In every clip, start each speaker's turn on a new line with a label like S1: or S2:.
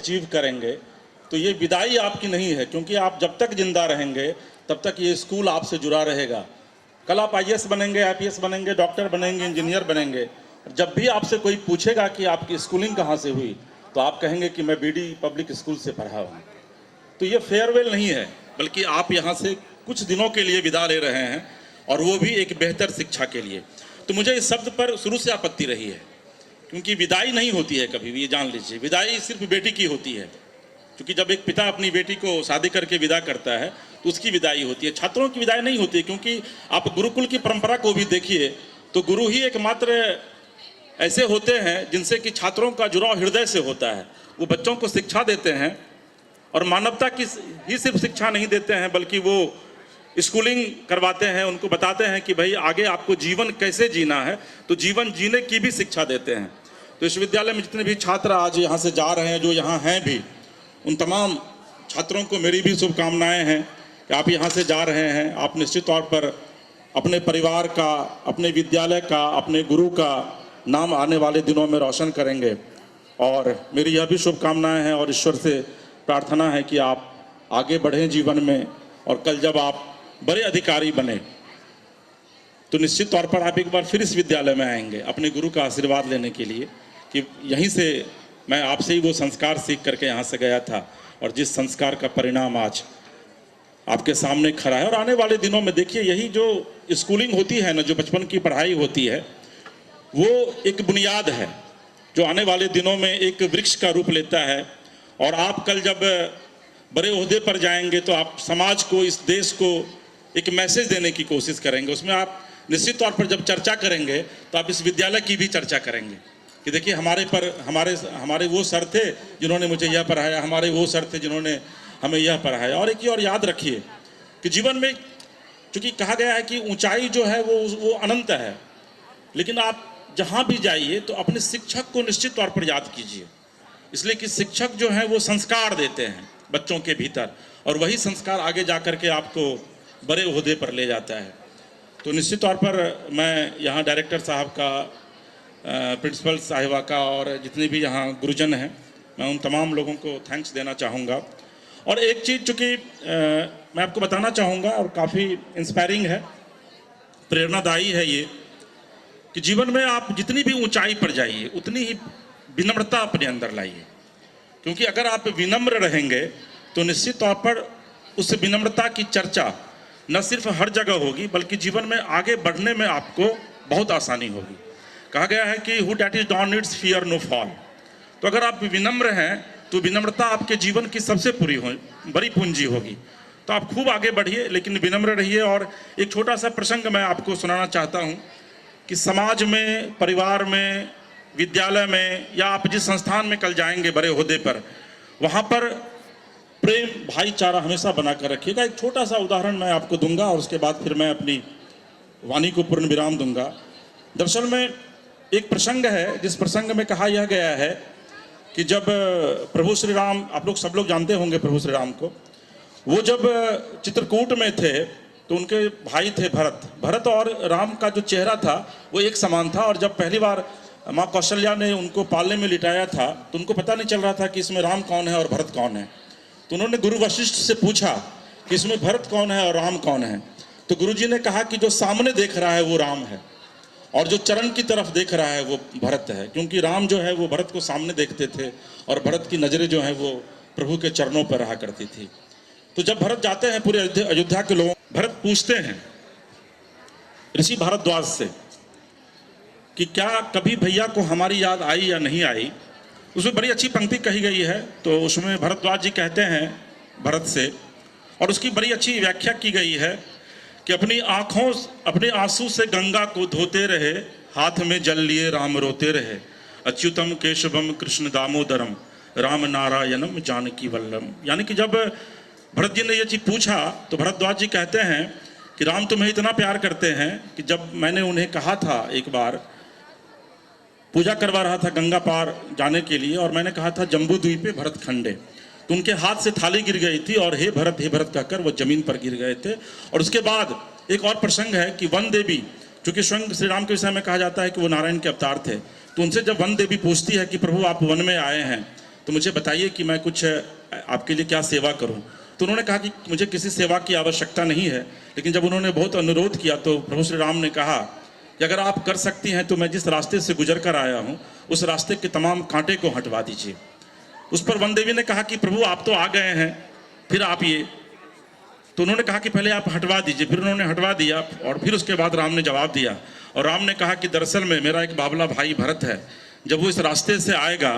S1: Achieve करेंगे, तो ये विदाई आपकी नहीं है, क्योंकि आप जब तक जिंदा रहेंगे तब तक ये स्कूल आपसे जुड़ा रहेगा। कल आप आईएएस बनेंगे, आईपीएस बनेंगे, डॉक्टर बनेंगे, इंजीनियर बनेंगे, जब भी आपसे कोई पूछेगा कि आपकी स्कूलिंग कहाँ से हुई, तो आप कहेंगे कि मैं बीडी पब्लिक स्कूल से पढ़ा हूँ। तो ये फेयरवेल नहीं है, बल्कि आप यहाँ से कुछ दिनों के लिए विदा ले रहे हैं, और वो भी एक बेहतर शिक्षा के लिए। तो मुझे इस शब्द पर शुरू से आपत्ति रही है, क्योंकि विदाई नहीं होती है कभी भी, ये जान लीजिए। विदाई सिर्फ बेटी की होती है, क्योंकि जब एक पिता अपनी बेटी को शादी करके विदा करता है तो उसकी विदाई होती है। छात्रों की विदाई नहीं होती है, क्योंकि आप गुरुकुल की परंपरा को भी देखिए तो गुरु ही एकमात्र ऐसे होते हैं जिनसे कि छात्रों का जुड़ाव हृदय से होता है। वो बच्चों को शिक्षा देते हैं, और मानवता की ही सिर्फ शिक्षा नहीं देते हैं, बल्कि वो स्कूलिंग करवाते हैं, उनको बताते हैं कि भाई आगे आपको जीवन कैसे जीना है, तो जीवन जीने की भी शिक्षा देते हैं। तो इस विद्यालय में जितने भी छात्र आज यहाँ से जा रहे हैं, जो यहाँ हैं भी, उन तमाम छात्रों को मेरी भी शुभकामनाएं हैं कि आप यहाँ से जा रहे हैं। आप निश्चित तौर पर अपने परिवार का, अपने विद्यालय का, अपने गुरु का नाम आने वाले दिनों में रोशन करेंगे, और मेरी यह भी शुभकामनाएं हैं और ईश्वर से प्रार्थना है कि आप आगे बढ़ें जीवन में, और कल जब आप बड़े अधिकारी बने तो निश्चित तौर पर आप एक बार फिर इस विद्यालय में आएंगे अपने गुरु का आशीर्वाद लेने के लिए, कि यहीं से मैं आपसे ही वो संस्कार सीख करके यहाँ से गया था, और जिस संस्कार का परिणाम आज आपके सामने खड़ा है। और आने वाले दिनों में देखिए, यही जो स्कूलिंग होती है ना, जो बचपन की पढ़ाई होती है, वो एक बुनियाद है जो आने वाले दिनों में एक वृक्ष का रूप लेता है। और आप कल जब बड़े ओहदे पर जाएंगे तो आप समाज को, इस देश को एक मैसेज देने की कोशिश करेंगे। उसमें आप निश्चित तौर पर जब चर्चा करेंगे तो आप इस विद्यालय की भी चर्चा करेंगे कि देखिए हमारे वो सर थे जिन्होंने मुझे यह पढ़ाया, हमारे वो सर थे जिन्होंने हमें यह पढ़ाया। और एक ही और याद रखिए कि जीवन में चूँकि कहा गया है कि ऊंचाई जो है वो अनंत है, लेकिन आप जहाँ भी जाइए तो अपने शिक्षक को निश्चित तौर पर याद कीजिए, इसलिए कि शिक्षक जो हैं वो संस्कार देते हैं बच्चों के भीतर, और वही संस्कार आगे जा कर के आपको बड़े ओहदे पर ले जाता है। तो निश्चित तौर पर मैं यहाँ डायरेक्टर साहब का, प्रिंसिपल साहिबा का, और जितने भी यहाँ गुरुजन हैं, मैं उन तमाम लोगों को थैंक्स देना चाहूँगा। और एक चीज़ चूँकि मैं आपको बताना चाहूँगा, और काफ़ी इंस्पायरिंग है, प्रेरणादायी है ये, कि जीवन में आप जितनी भी ऊंचाई पर जाइए उतनी ही विनम्रता अपने अंदर लाइए, क्योंकि अगर आप विनम्र रहेंगे तो निश्चित तौर पर उस विनम्रता की चर्चा न सिर्फ हर जगह होगी, बल्कि जीवन में आगे बढ़ने में आपको बहुत आसानी होगी। कहा गया है कि who that is down needs fear no fall. तो अगर आप विनम्र हैं तो विनम्रता आपके जीवन की सबसे बड़ी पूंजी होगी। तो आप खूब आगे बढ़िए, लेकिन विनम्र रहिए। और एक छोटा सा प्रसंग मैं आपको सुनाना चाहता हूँ कि समाज में, परिवार में, विद्यालय में, या आप जिस संस्थान में कल जाएंगे बड़े ओहदे पर, वहाँ पर प्रेम, भाईचारा हमेशा बनाकर रखिएगा। एक छोटा सा उदाहरण मैं आपको दूंगा और उसके बाद फिर मैं अपनी वाणी को पूर्ण विराम दूंगा। दरअसल में एक प्रसंग है जिस प्रसंग में कहा यह गया है कि जब प्रभु श्री राम, आप लोग सब लोग जानते होंगे प्रभु श्री राम को, वो जब चित्रकूट में थे तो उनके भाई थे भरत और राम का जो चेहरा था वो एक समान था। और जब पहली बार माँ कौशल्या ने उनको पालने में लिटाया था तो उनको पता नहीं चल रहा था कि इसमें राम कौन है और भरत कौन है। तो उन्होंने गुरु वशिष्ठ से पूछा कि इसमें भरत कौन है और राम कौन है। तो गुरुजी ने कहा कि जो सामने देख रहा है वो राम है, और जो चरण की तरफ देख रहा है वो भरत है, क्योंकि राम जो है वो भरत को सामने देखते थे और भरत की नज़रें जो हैं वो प्रभु के चरणों पर रहा करती थी। तो जब भरत जाते हैं पूरे अयोध्या के लोग, भरत पूछते हैं ऋषि भारद्वाज से कि क्या कभी भैया को हमारी याद आई या नहीं आई। उसमें बड़ी अच्छी पंक्ति कही गई है। तो उसमें भरद्वाज जी कहते हैं भरत से, और उसकी बड़ी अच्छी व्याख्या की गई है कि अपनी आँखों, अपने आंसू से गंगा को धोते रहे, हाथ में जल लिए राम रोते रहे, अच्युतम केशवम कृष्ण दामोदरम राम नारायणम जानकी वल्लम। यानी कि जब भरत जी ने ये चीज़ पूछा तो भरद्वाज जी कहते हैं कि राम तुम्हें इतना प्यार करते हैं कि जब मैंने उन्हें कहा था, एक बार पूजा करवा रहा था गंगा पार जाने के लिए, और मैंने कहा था जम्बू द्वीप पे भरत खंडे, तो उनके हाथ से थाली गिर गई थी और हे भरत कहकर वो जमीन पर गिर गए थे। और उसके बाद एक और प्रसंग है कि वन देवी, चूँकि स्वयं श्री राम के विषय में कहा जाता है कि वो नारायण के अवतार थे, तो उनसे जब वन देवी पूछती है कि प्रभु आप वन में आए हैं तो मुझे बताइए कि मैं कुछ आपके लिए क्या सेवा करूं। तो उन्होंने कहा कि मुझे किसी सेवा की आवश्यकता नहीं है, लेकिन जब उन्होंने बहुत अनुरोध किया तो प्रभु श्री राम ने कहा कि अगर आप कर सकती हैं तो मैं जिस रास्ते से गुजर कर आया हूं उस रास्ते के तमाम कांटे को हटवा दीजिए। उस पर वन देवी ने कहा कि प्रभु आप तो आ गए हैं, फिर आप ये। तो उन्होंने कहा कि पहले आप हटवा दीजिए। फिर उन्होंने हटवा दिया और फिर उसके बाद राम ने जवाब दिया, और राम ने कहा कि दरअसल में मेरा एक बाबला भाई भरत है, जब वो इस रास्ते से आएगा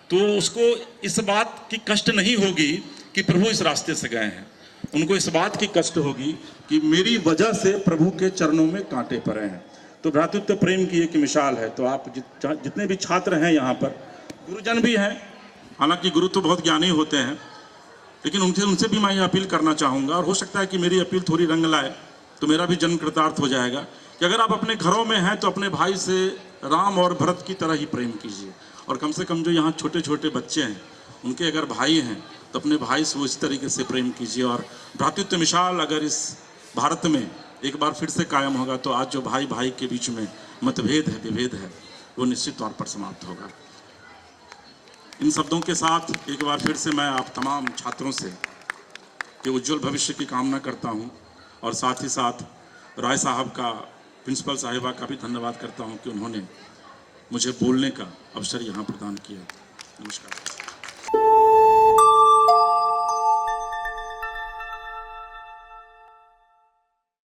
S1: तो उसको इस बात की कष्ट नहीं होगी कि प्रभु इस रास्ते से गए हैं, उनको इस बात की कष्ट होगी कि मेरी वजह से प्रभु के चरणों में कांटे पड़े हैं। तो भ्रातृत्व प्रेम की एक मिसाल है। तो आप जितने भी छात्र हैं यहाँ पर, गुरुजन भी हैं, हालांकि गुरु तो बहुत ज्ञानी होते हैं, लेकिन उनसे भी मैं ये अपील करना चाहूँगा, और हो सकता है कि मेरी अपील थोड़ी रंग लाए तो मेरा भी जन्म कृतार्थ हो जाएगा, कि अगर आप अपने घरों में हैं तो अपने भाई से राम और भरत की तरह ही प्रेम कीजिए। और कम से कम जो यहाँ छोटे छोटे बच्चे हैं उनके अगर भाई हैं तो अपने भाई से वो इस तरीके से प्रेम कीजिए। और भ्रातृत्व मिसाल अगर इस भारत में एक बार फिर से कायम होगा तो आज जो भाई भाई के बीच में मतभेद है, विभेद है, वो निश्चित तौर पर समाप्त होगा। इन शब्दों के साथ एक बार फिर से मैं आप तमाम छात्रों से के उज्जवल भविष्य की कामना करता हूं, और साथ ही साथ राय साहब का, प्रिंसिपल साहिबा का भी धन्यवाद करता हूं कि उन्होंने मुझे बोलने का अवसर यहाँ प्रदान किया। नमस्कार।